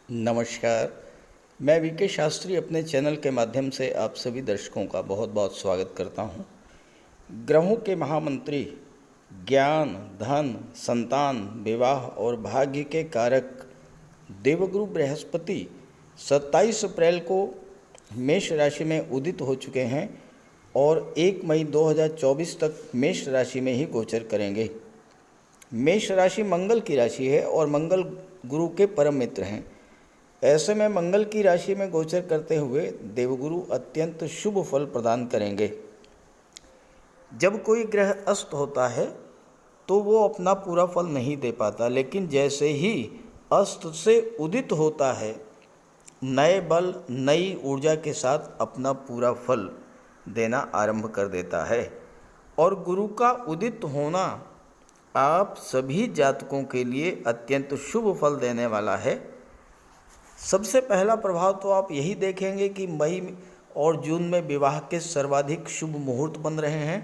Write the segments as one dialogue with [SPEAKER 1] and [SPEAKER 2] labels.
[SPEAKER 1] नमस्कार। मैं वीके शास्त्री अपने चैनल के माध्यम से आप सभी दर्शकों का बहुत बहुत स्वागत करता हूं। ग्रहों के महामंत्री, ज्ञान, धन, संतान, विवाह और भाग्य के कारक देवगुरु बृहस्पति 27 अप्रैल को मेष राशि में उदित हो चुके हैं और 1 मई 2024 तक मेष राशि में ही गोचर करेंगे। मेष राशि मंगल की राशि है और मंगल गुरु के परम मित्र हैं। ऐसे में मंगल की राशि में गोचर करते हुए देवगुरु अत्यंत शुभ फल प्रदान करेंगे। जब कोई ग्रह अस्त होता है तो वो अपना पूरा फल नहीं दे पाता, लेकिन जैसे ही अस्त से उदित होता है नए बल, नई ऊर्जा के साथ अपना पूरा फल देना आरंभ कर देता है। और गुरु का उदित होना आप सभी जातकों के लिए अत्यंत शुभ फल देने वाला है। सबसे पहला प्रभाव तो आप यही देखेंगे कि मई और जून में विवाह के सर्वाधिक शुभ मुहूर्त बन रहे हैं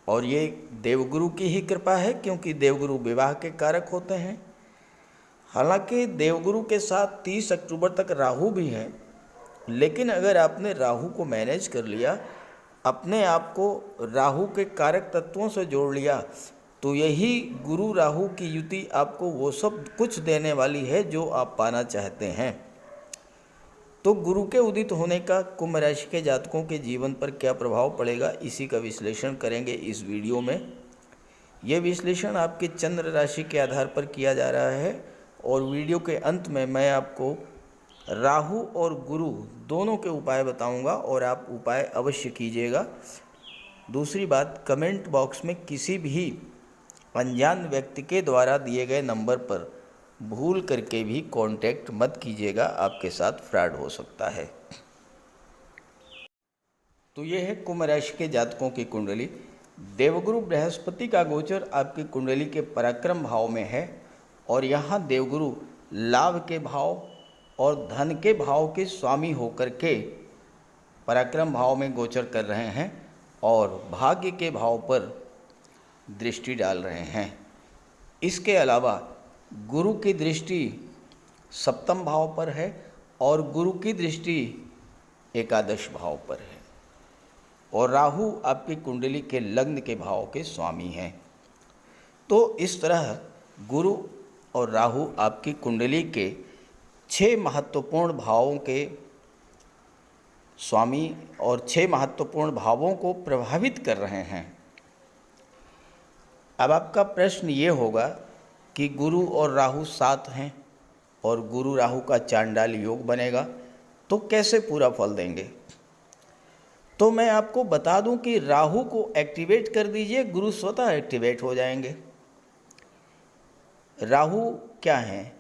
[SPEAKER 1] और ये देवगुरु की ही कृपा है, क्योंकि देवगुरु विवाह के कारक होते हैं। हालांकि देवगुरु के साथ 30 अक्टूबर तक राहु भी है, लेकिन अगर आपने राहु को मैनेज कर लिया, अपने आप को राहु के कारक तत्वों से जोड़ लिया, तो यही गुरु राहु की युति आपको वो सब कुछ देने वाली है जो आप पाना चाहते हैं। तो गुरु के उदित होने का कुंभ राशि के जातकों के जीवन पर क्या प्रभाव पड़ेगा, इसी का विश्लेषण करेंगे इस वीडियो में। यह विश्लेषण आपके चंद्र राशि के आधार पर किया जा रहा है और वीडियो के अंत में मैं आपको राहु और गुरु दोनों के उपाय बताऊंगा और आप उपाय अवश्य कीजिएगा। दूसरी बात, कमेंट बॉक्स में किसी भी अनजान व्यक्ति के द्वारा दिए गए नंबर पर भूल करके भी कांटेक्ट मत कीजिएगा, आपके साथ फ्रॉड हो सकता है। तो ये है कुंभ राशि के जातकों की कुंडली। देवगुरु बृहस्पति का गोचर आपकी कुंडली के पराक्रम भाव में है और यहाँ देवगुरु लाभ के भाव और धन के भाव के स्वामी होकर के पराक्रम भाव में गोचर कर रहे हैं और भाग्य के भाव पर दृष्टि डाल रहे हैं। इसके अलावा गुरु की दृष्टि सप्तम भाव पर है और गुरु की दृष्टि एकादश भाव पर है और राहु आपकी कुंडली के लग्न के भाव के स्वामी हैं। तो इस तरह गुरु और राहु आपकी कुंडली के 6 महत्वपूर्ण भावों के स्वामी और 6 महत्वपूर्ण भावों को प्रभावित कर रहे हैं। अब आपका प्रश्न ये होगा कि गुरु और राहु साथ हैं और गुरु राहु का चांडाल योग बनेगा, तो कैसे पूरा फल देंगे। तो मैं आपको बता दूं कि राहु को एक्टिवेट कर दीजिए, गुरु स्वतः एक्टिवेट हो जाएंगे। राहु क्या हैं?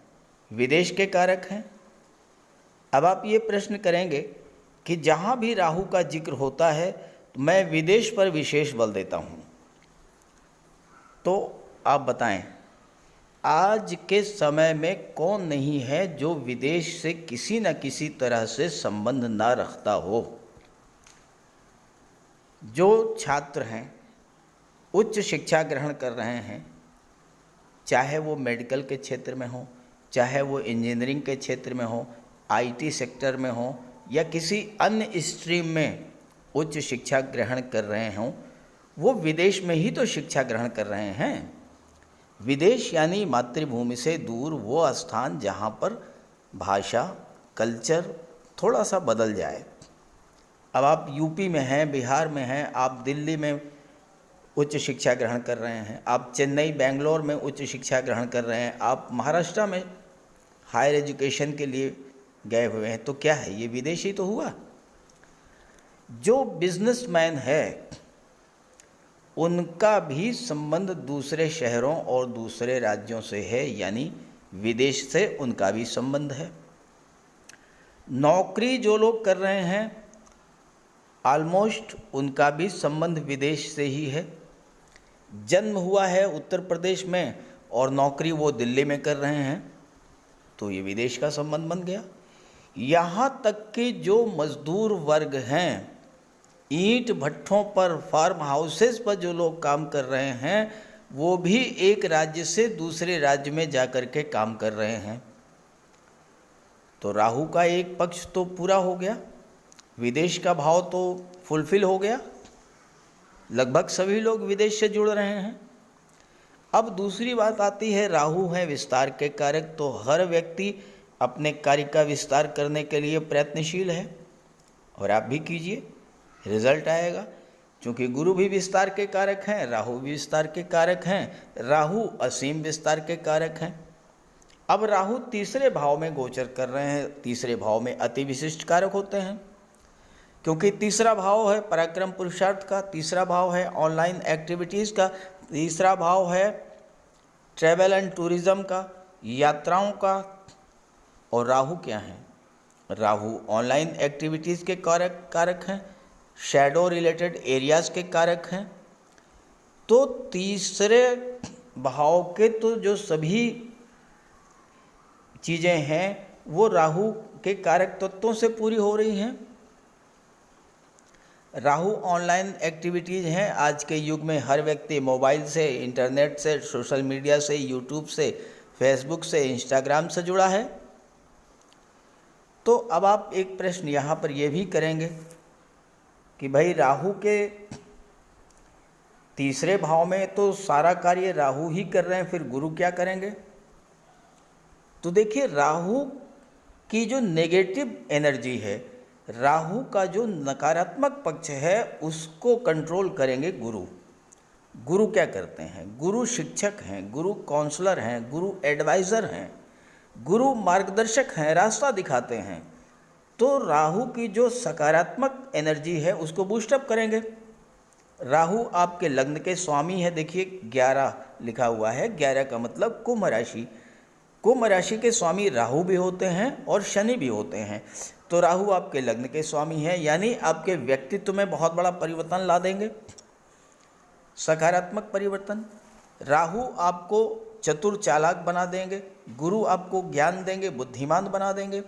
[SPEAKER 1] विदेश के कारक हैं। अब आप ये प्रश्न करेंगे कि जहाँ भी राहु का जिक्र होता है तो मैं विदेश पर विशेष बल देता हूँ। तो आप बताएं, आज के समय में कौन नहीं है जो विदेश से किसी न किसी तरह से संबंध ना रखता हो। जो छात्र हैं, उच्च शिक्षा ग्रहण कर रहे हैं, चाहे वो मेडिकल के क्षेत्र में हो, चाहे वो इंजीनियरिंग के क्षेत्र में हो, आईटी सेक्टर में हो या किसी अन्य स्ट्रीम में उच्च शिक्षा ग्रहण कर रहे हों, वो विदेश में ही तो शिक्षा ग्रहण कर रहे हैं। विदेश यानी मातृभूमि से दूर वो स्थान जहाँ पर भाषा, कल्चर थोड़ा सा बदल जाए। अब आप यूपी में हैं, बिहार में हैं, आप दिल्ली में उच्च शिक्षा ग्रहण कर रहे हैं, आप चेन्नई, बेंगलोर में उच्च शिक्षा ग्रहण कर रहे हैं, आप महाराष्ट्र में हायर एजुकेशन के लिए गए हुए हैं, तो क्या है, ये विदेशी तो हुआ। जो बिजनेसमैन है उनका भी संबंध दूसरे शहरों और दूसरे राज्यों से है, यानी विदेश से उनका भी संबंध है। नौकरी जो लोग कर रहे हैं ऑलमोस्ट उनका भी संबंध विदेश से ही है। जन्म हुआ है उत्तर प्रदेश में और नौकरी वो दिल्ली में कर रहे हैं, तो ये विदेश का संबंध बन गया। यहाँ तक कि जो मजदूर वर्ग हैं, ईंट भट्ठों पर, फार्म हाउसेस पर जो लोग काम कर रहे हैं, वो भी एक राज्य से दूसरे राज्य में जा कर के काम कर रहे हैं। तो राहु का एक पक्ष तो पूरा हो गया, विदेश का भाव तो फुलफिल हो गया, लगभग सभी लोग विदेश से जुड़ रहे हैं। अब दूसरी बात आती है, राहु है विस्तार के कारक, तो हर व्यक्ति अपने कार्य का विस्तार करने के लिए प्रयत्नशील है और आप भी कीजिए, रिजल्ट आएगा। क्योंकि गुरु भी विस्तार के कारक हैं, राहु भी विस्तार के कारक हैं, राहु असीम विस्तार के कारक हैं। अब राहु तीसरे भाव में गोचर कर रहे हैं, तीसरे भाव में अति विशिष्ट कारक होते हैं, क्योंकि तीसरा भाव है पराक्रम पुरुषार्थ का, तीसरा भाव है ऑनलाइन एक्टिविटीज़ का, तीसरा भाव है ट्रैवल एंड टूरिज़्म का, यात्राओं का। और राहु क्या है? राहु ऑनलाइन एक्टिविटीज़ के कारक हैं, शैडो रिलेटेड एरियाज़ के कारक हैं। तो तीसरे भाव के तो जो सभी चीज़ें हैं वो राहु के कारक तत्वों से पूरी हो रही हैं। राहु ऑनलाइन एक्टिविटीज़ हैं। आज के युग में हर व्यक्ति मोबाइल से, इंटरनेट से, सोशल मीडिया से, यूट्यूब से, फेसबुक से, इंस्टाग्राम से जुड़ा है। तो अब आप एक प्रश्न यहाँ पर ये भी करेंगे कि भाई राहु के तीसरे भाव में तो सारा कार्य राहु ही कर रहे हैं, फिर गुरु क्या करेंगे? तो देखिए, राहु की जो नेगेटिव एनर्जी है, राहु का जो नकारात्मक पक्ष है, उसको कंट्रोल करेंगे गुरु। गुरु क्या करते हैं? गुरु शिक्षक हैं, गुरु काउंसलर हैं, गुरु एडवाइज़र हैं, गुरु मार्गदर्शक हैं, रास्ता दिखाते हैं। तो राहु की जो सकारात्मक एनर्जी है उसको बूस्टअप करेंगे। राहु आपके लग्न के स्वामी है। देखिए 11 लिखा हुआ है, 11 का मतलब कुंभ राशि। कुंभ राशि के स्वामी राहु भी होते हैं और शनि भी होते हैं। तो राहु आपके लग्न के स्वामी हैं, यानी आपके व्यक्तित्व में बहुत बड़ा परिवर्तन ला देंगे, सकारात्मक परिवर्तन। राहु आपको चतुर चालाक बना देंगे, गुरु आपको ज्ञान देंगे, बुद्धिमान बना देंगे।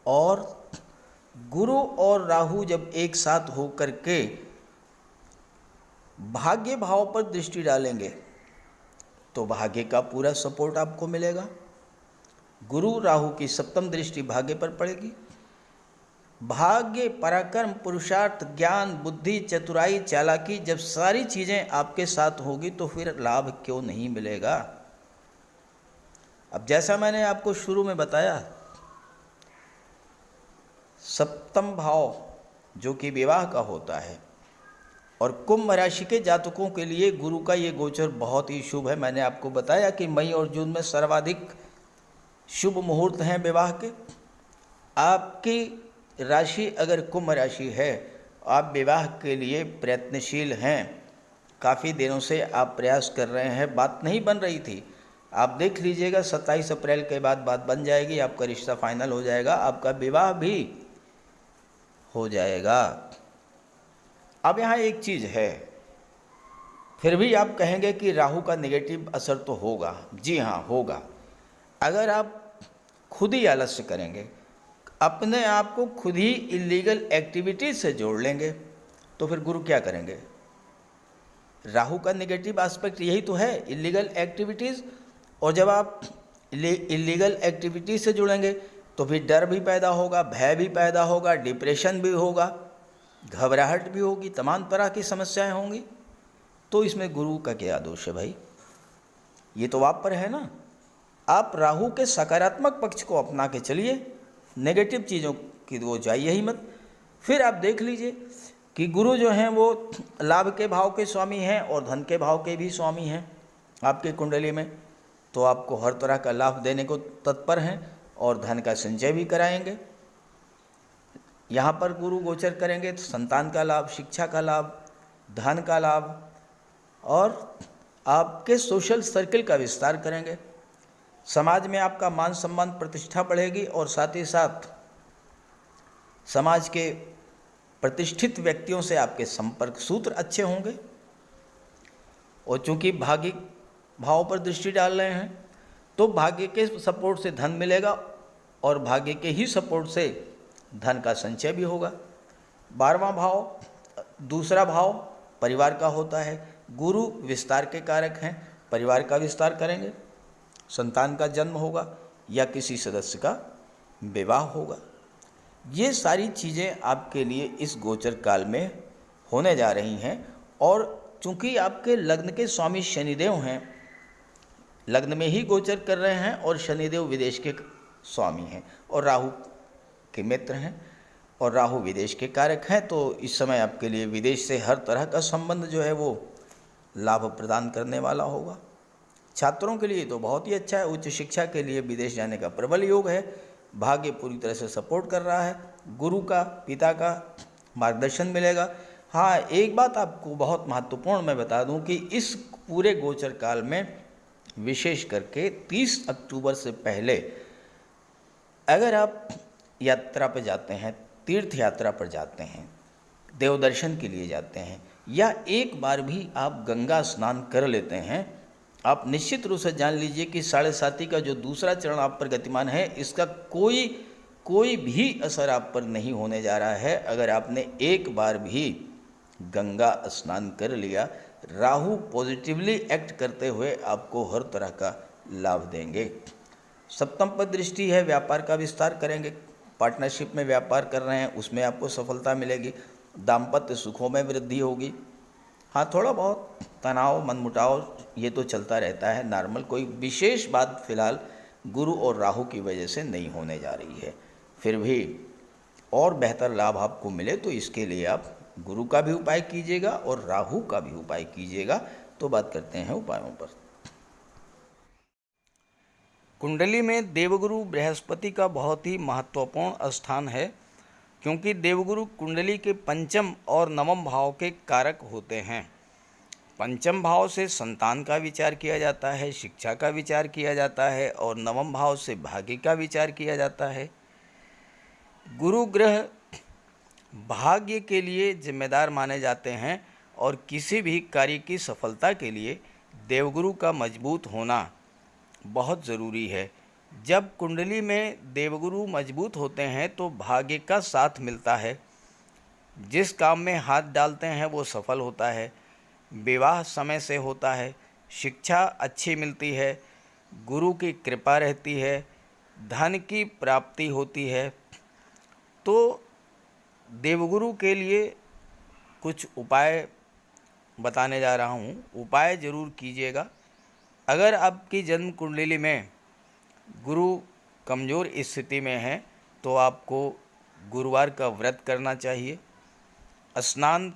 [SPEAKER 1] और गुरु और राहु जब एक साथ होकर के भाग्य भाव पर दृष्टि डालेंगे तो भाग्य का पूरा सपोर्ट आपको मिलेगा। गुरु राहु की सप्तम दृष्टि भाग्य पर पड़ेगी। भाग्य, पराक्रम, पुरुषार्थ, ज्ञान, बुद्धि, चतुराई, चालाकी, जब सारी चीज़ें आपके साथ होगी तो फिर लाभ क्यों नहीं मिलेगा? अब जैसा मैंने आपको शुरू में बताया, सप्तम भाव जो कि विवाह का होता है, और कुंभ राशि के जातकों के लिए गुरु का ये गोचर बहुत ही शुभ है। मैंने आपको बताया कि मई और जून में सर्वाधिक शुभ मुहूर्त हैं विवाह के। आपकी राशि अगर कुंभ राशि है, आप विवाह के लिए प्रयत्नशील हैं, काफ़ी दिनों से आप प्रयास कर रहे हैं, बात नहीं बन रही थी। आप देख लीजिएगा 27 अप्रैल के बाद बात बन जाएगी, आपका रिश्ता फाइनल हो जाएगा, आपका विवाह भी हो जाएगा। अब यहाँ एक चीज़ है, फिर भी आप कहेंगे कि राहु का नेगेटिव असर तो होगा। जी हाँ, होगा। अगर आप खुद ही आलस्य करेंगे, अपने आप को खुद ही इलीगल एक्टिविटीज से जोड़ लेंगे, तो फिर गुरु क्या करेंगे? राहु का नेगेटिव एस्पेक्ट यही तो है, इलीगल एक्टिविटीज़। और जब आप इलीगल एक्टिविटीज से जुड़ेंगे तो फिर डर भी पैदा होगा, भय भी पैदा होगा, डिप्रेशन भी होगा, घबराहट भी होगी, तमाम तरह की समस्याएं होंगी। तो इसमें गुरु का क्या दोष है भाई? ये तो आप पर है ना। आप राहु के सकारात्मक पक्ष को अपना के चलिए, नेगेटिव चीज़ों की वो जाइए ही मत। फिर आप देख लीजिए कि गुरु जो हैं वो लाभ के भाव के स्वामी हैं और धन के भाव के भी स्वामी हैं आपके कुंडली में, तो आपको हर तरह का लाभ देने को तत्पर हैं और धन का संचय भी कराएंगे। यहाँ पर गुरु गोचर करेंगे तो संतान का लाभ, शिक्षा का लाभ, धन का लाभ और आपके सोशल सर्किल का विस्तार करेंगे। समाज में आपका मान सम्मान प्रतिष्ठा बढ़ेगी और साथ ही साथ समाज के प्रतिष्ठित व्यक्तियों से आपके संपर्क सूत्र अच्छे होंगे। और चूँकि भाग्य भाव पर दृष्टि डाल रहे हैं तो भाग्य के सपोर्ट से धन मिलेगा और भाग्य के ही सपोर्ट से धन का संचय भी होगा। 12वां भाव, दूसरा भाव परिवार का होता है। गुरु विस्तार के कारक हैं, परिवार का विस्तार करेंगे, संतान का जन्म होगा या किसी सदस्य का विवाह होगा। ये सारी चीज़ें आपके लिए इस गोचर काल में होने जा रही हैं। और चूंकि आपके लग्न के स्वामी शनिदेव हैं, लग्न में ही गोचर कर रहे हैं, और शनिदेव विदेश के स्वामी हैं और राहु के मित्र हैं, और राहु विदेश के कारक हैं, तो इस समय आपके लिए विदेश से हर तरह का संबंध जो है वो लाभ प्रदान करने वाला होगा। छात्रों के लिए तो बहुत ही अच्छा है, उच्च शिक्षा के लिए विदेश जाने का प्रबल योग है, भाग्य पूरी तरह से सपोर्ट कर रहा है, गुरु का, पिता का मार्गदर्शन मिलेगा। हाँ, एक बात आपको बहुत महत्वपूर्ण मैं बता दूं कि इस पूरे गोचर काल में विशेष करके 30 अक्टूबर से पहले अगर आप यात्रा पर जाते हैं, तीर्थ यात्रा पर जाते हैं, देव दर्शन के लिए जाते हैं, या एक बार भी आप गंगा स्नान कर लेते हैं, आप निश्चित रूप से जान लीजिए कि 7.5 का जो दूसरा चरण आप पर गतिमान है, इसका कोई भी असर आप पर नहीं होने जा रहा है। अगर आपने एक बार भी गंगा स्नान कर लिया, राहु पॉजिटिवली एक्ट करते हुए आपको हर तरह का लाभ देंगे। सप्तम पर दृष्टि है, व्यापार का विस्तार करेंगे, पार्टनरशिप में व्यापार कर रहे हैं उसमें आपको सफलता मिलेगी, दाम्पत्य सुखों में वृद्धि होगी। हाँ, थोड़ा बहुत तनाव, मनमुटाव ये तो चलता रहता है नॉर्मल, कोई विशेष बात फिलहाल गुरु और राहु की वजह से नहीं होने जा रही है। फिर भी और बेहतर लाभ आपको मिले तो इसके लिए आप गुरु का भी उपाय कीजिएगा और राहु का भी उपाय कीजिएगा। तो बात करते हैं उपायों पर। कुंडली में देवगुरु बृहस्पति का बहुत ही महत्वपूर्ण स्थान है, क्योंकि देवगुरु कुंडली के पंचम और नवम भाव के कारक होते हैं। पंचम भाव से संतान का विचार किया जाता है, शिक्षा का विचार किया जाता है, और नवम भाव से भाग्य का विचार किया जाता है। गुरु ग्रह भाग्य के लिए जिम्मेदार माने जाते हैं, और किसी भी कार्य की सफलता के लिए देवगुरु का मजबूत होना बहुत ज़रूरी है। जब कुंडली में देवगुरु मजबूत होते हैं तो भाग्य का साथ मिलता है, जिस काम में हाथ डालते हैं वो सफल होता है, विवाह समय से होता है, शिक्षा अच्छी मिलती है, गुरु की कृपा रहती है, धन की प्राप्ति होती है। तो देवगुरु के लिए कुछ उपाय बताने जा रहा हूँ, उपाय ज़रूर कीजिएगा। अगर आपकी जन्म कुंडली में गुरु कमज़ोर स्थिति में है तो आपको गुरुवार का व्रत करना चाहिए। स्नान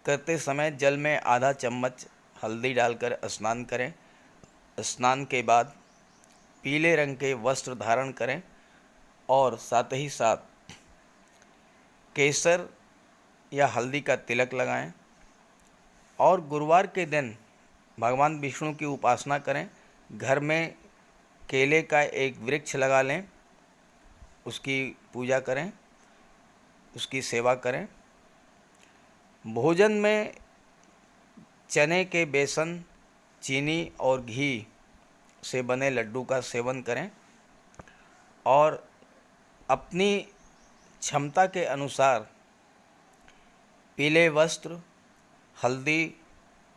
[SPEAKER 1] करते समय जल में आधा चम्मच हल्दी डालकर स्नान करें। स्नान के बाद पीले रंग के वस्त्र धारण करें और साथ ही साथ केसर या हल्दी का तिलक लगाएं। और गुरुवार के दिन भगवान विष्णु की उपासना करें। घर में केले का एक वृक्ष लगा लें, उसकी पूजा करें, उसकी सेवा करें। भोजन में चने के बेसन, चीनी और घी से बने लड्डू का सेवन करें और अपनी क्षमता के अनुसार पीले वस्त्र, हल्दी,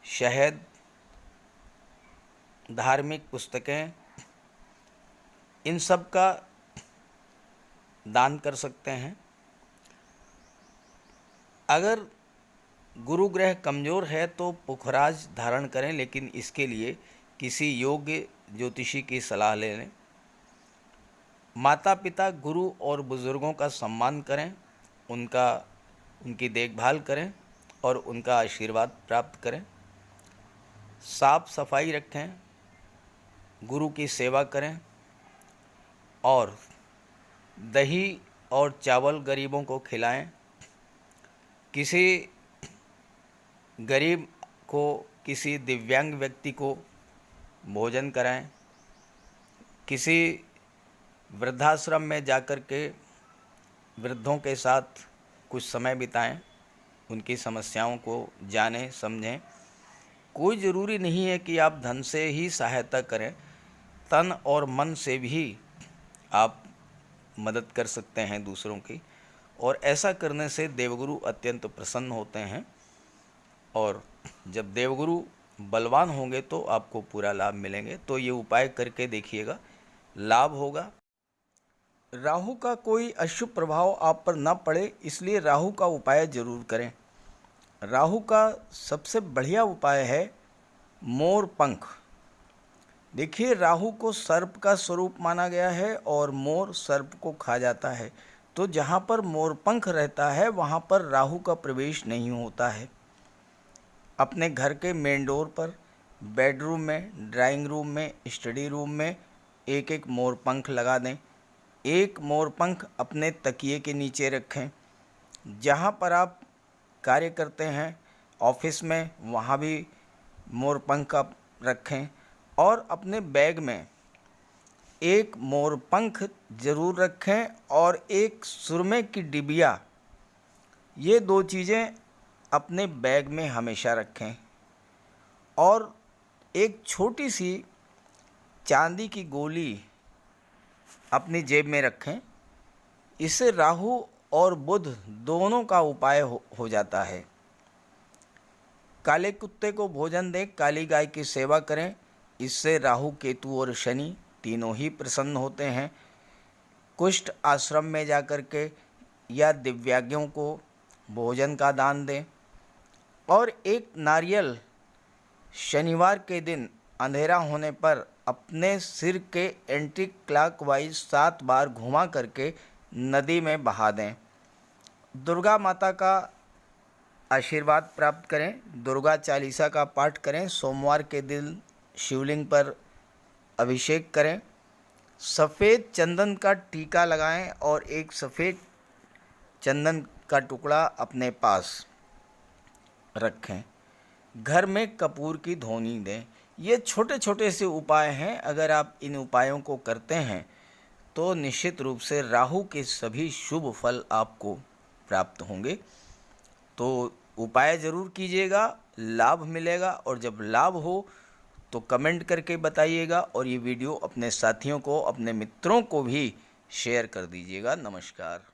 [SPEAKER 1] शहद, धार्मिक पुस्तकें, इन सब का दान कर सकते हैं। अगर गुरु ग्रह कमज़ोर है तो पुखराज धारण करें, लेकिन इसके लिए किसी योग्य ज्योतिषी की सलाह ले लें। माता पिता, गुरु और बुज़ुर्गों का सम्मान करें, उनकी देखभाल करें और उनका आशीर्वाद प्राप्त करें। साफ सफाई रखें, गुरु की सेवा करें और दही और चावल गरीबों को खिलाएं। किसी गरीब को, किसी दिव्यांग व्यक्ति को भोजन कराएं। किसी वृद्धाश्रम में जाकर के वृद्धों के साथ कुछ समय बिताएं, उनकी समस्याओं को जानें, समझें। कोई ज़रूरी नहीं है कि आप धन से ही सहायता करें, तन और मन से भी आप मदद कर सकते हैं दूसरों की, और ऐसा करने से देवगुरु अत्यंत प्रसन्न होते हैं। और जब देवगुरु बलवान होंगे तो आपको पूरा लाभ मिलेंगे। तो ये उपाय करके देखिएगा, लाभ होगा। राहु का कोई अशुभ प्रभाव आप पर न पड़े, इसलिए राहु का उपाय जरूर करें। राहु का सबसे बढ़िया उपाय है मोर पंख। देखिए, राहु को सर्प का स्वरूप माना गया है और मोर सर्प को खा जाता है, तो जहाँ पर मोर पंख रहता है वहाँ पर राहु का प्रवेश नहीं होता है। अपने घर के मेन डोर पर, बेडरूम में, ड्राइंग रूम में, स्टडी रूम में एक एक मोर पंख लगा दें। एक मोर पंख अपने तकिए के नीचे रखें। जहाँ पर आप कार्य करते हैं ऑफिस में, वहाँ भी मोर पंख आप रखें और अपने बैग में एक मोर पंख ज़रूर रखें और एक सुरमे की डिबिया, ये दो चीज़ें अपने बैग में हमेशा रखें और एक छोटी सी चांदी की गोली अपनी जेब में रखें। इससे राहु और बुध दोनों का उपाय हो जाता है। काले कुत्ते को भोजन दें, काली गाय की सेवा करें, इससे राहु, केतु और शनि तीनों ही प्रसन्न होते हैं। कुष्ठ आश्रम में जाकर के या दिव्यांगों को भोजन का दान दें और एक नारियल शनिवार के दिन अंधेरा होने पर अपने सिर के एंटी क्लॉकवाइज 7 बार घुमा करके नदी में बहा दें। दुर्गा माता का आशीर्वाद प्राप्त करें, दुर्गा चालीसा का पाठ करें, सोमवार के दिन शिवलिंग पर अभिषेक करें, सफ़ेद चंदन का टीका लगाएं और एक सफ़ेद चंदन का टुकड़ा अपने पास रखें। घर में कपूर की धूनी दें। ये छोटे छोटे से उपाय हैं। अगर आप इन उपायों को करते हैं तो निश्चित रूप से राहु के सभी शुभ फल आपको प्राप्त होंगे। तो उपाय ज़रूर कीजिएगा, लाभ मिलेगा और जब लाभ हो तो कमेंट करके बताइएगा और ये वीडियो अपने साथियों को, अपने मित्रों को भी शेयर कर दीजिएगा। नमस्कार।